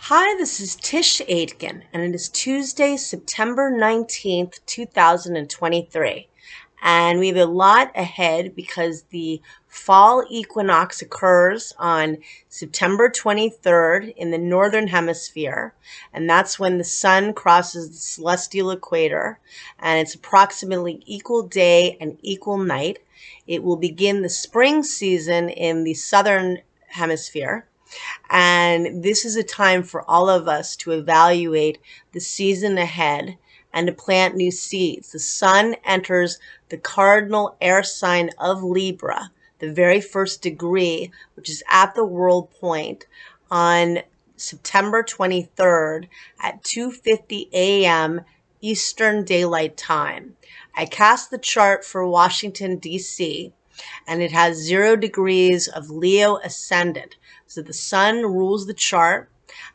Hi, this is Tisch Aitken, and it is Tuesday, September 19th, 2023. And we have a lot ahead because the fall equinox occurs on September 23rd in the northern hemisphere, and that's when the sun crosses the celestial equator, and it's approximately equal day and equal night. It will begin the spring season in the southern hemisphere. And this is a time for all of us to evaluate the season ahead and to plant new seeds. The sun enters the cardinal air sign of Libra, the very first degree, which is at the world point on September 23rd at 2:50 a.m. Eastern Daylight Time. I cast the chart for Washington, D.C., and it has 0 degrees of Leo ascendant. So the sun rules the chart,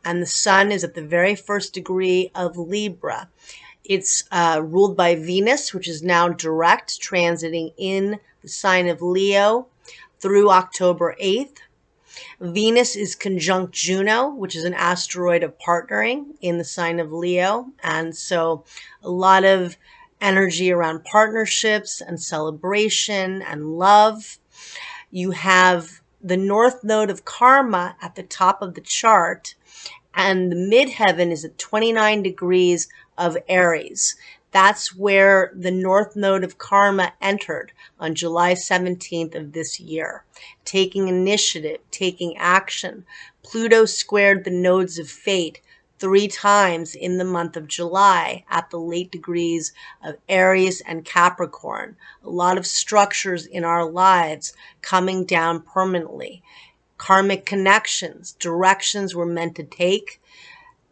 and the sun is at the very first degree of Libra. It's ruled by Venus, which is now direct, transiting in the sign of Leo through October 8th. Venus is conjunct Juno, which is an asteroid of partnering in the sign of Leo. And so a lot of energy around partnerships and celebration and love. You have the north node of karma at the top of the chart, and the midheaven is at 29 degrees of Aries. That's where the north node of karma entered on July 17th of this year. Taking initiative, taking action. Pluto squared the nodes of fate 3 times in the month of July at the late degrees of Aries and Capricorn. A lot of structures in our lives coming down permanently. Karmic connections, directions we're meant to take,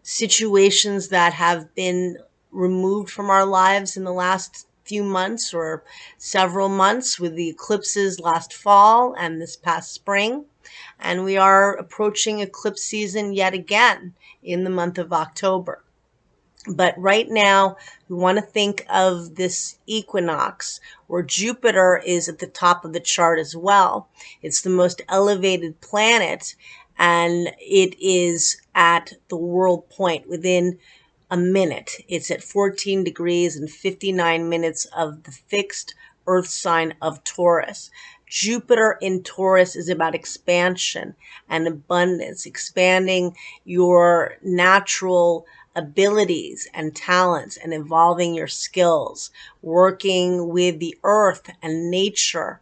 situations that have been removed from our lives in the last few months or several months with the eclipses last fall and this past spring. And we are approaching eclipse season yet again in the month of October. But right now, we want to think of this equinox where Jupiter is at the top of the chart as well. It's the most elevated planet, and it is at the world point within a minute. It's at 14 degrees and 59 minutes of the fixed Earth sign of Taurus. Jupiter in Taurus is about expansion and abundance, expanding your natural abilities and talents and evolving your skills, working with the earth and nature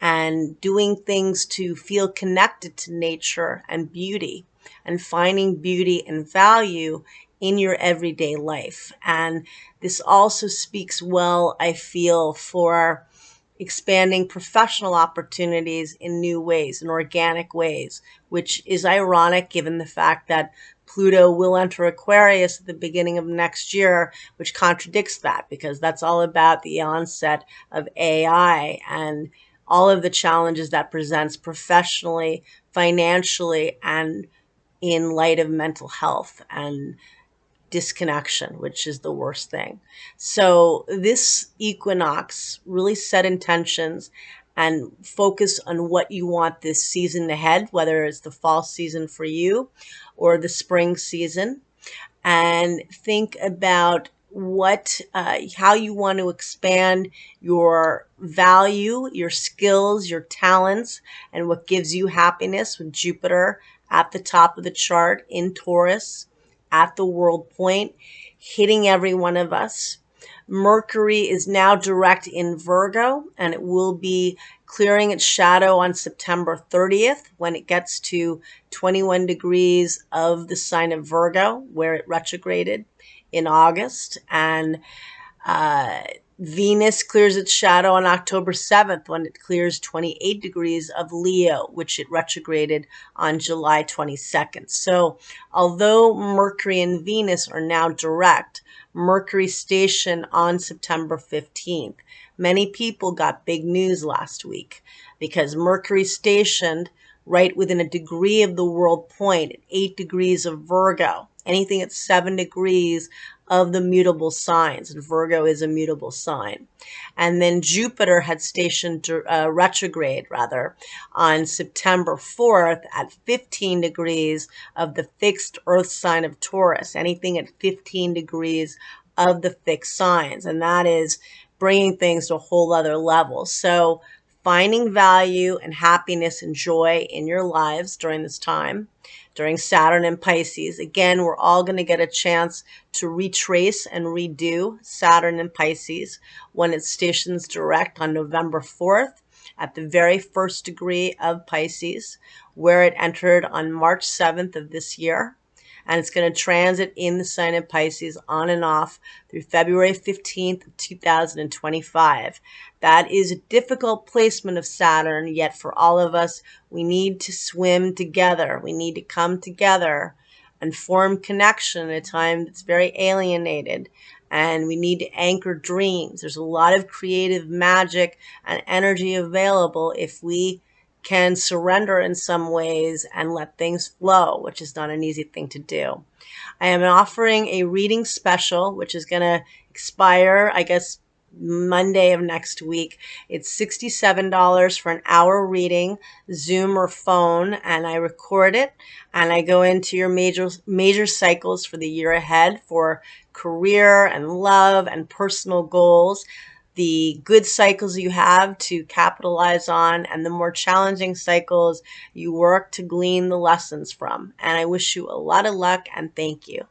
and doing things to feel connected to nature and beauty and finding beauty and value in your everyday life. And this also speaks well, I feel, for expanding professional opportunities in new ways, in organic ways, which is ironic given the fact that Pluto will enter Aquarius at the beginning of next year, which contradicts that because that's all about the onset of AI and all of the challenges that presents professionally, financially, and in light of mental health and disconnection, which is the worst thing. So this equinox really set intentions and focus on what you want this season ahead, whether it's the fall season for you or the spring season, and think about how you want to expand your value, your skills, your talents, and what gives you happiness with Jupiter at the top of the chart in Taurus at the world point, hitting every one of us. Mercury is now direct in Virgo, and it will be clearing its shadow on September 30th when it gets to 21 degrees of the sign of Virgo, where it retrograded in August. And Venus clears its shadow on October 7th when it clears 28 degrees of Leo, which it retrograded on July 22nd. So although Mercury and Venus are now direct, Mercury station on September 15th. Many people got big news last week because Mercury stationed right within a degree of the world point at 8 degrees of Virgo. Anything at 7 degrees of the mutable signs, and Virgo is a mutable sign. And then Jupiter had stationed retrograde rather on September 4th at 15 degrees of the fixed earth sign of Taurus, anything at 15 degrees of the fixed signs, and that is bringing things to a whole other level. So finding value and happiness and joy in your lives during this time, during Saturn and Pisces. Again, we're all going to get a chance to retrace and redo Saturn and Pisces when it stations direct on November 4th at the very first degree of Pisces, where it entered on March 7th of this year. And it's going to transit in the sign of Pisces on and off through February 15th, 2025. That is a difficult placement of Saturn, yet for all of us, we need to swim together. We need to come together and form connection at a time that's very alienated. And we need to anchor dreams. There's a lot of creative magic and energy available if we can surrender in some ways and let things flow, which is not an easy thing to do. I am offering a reading special, which is going to expire, I guess, Monday of next week. It's $67 for an hour reading, Zoom or phone, and I record it and I go into your major cycles for the year ahead for career and love and personal goals, the good cycles you have to capitalize on, and the more challenging cycles you work to glean the lessons from. And I wish you a lot of luck and thank you.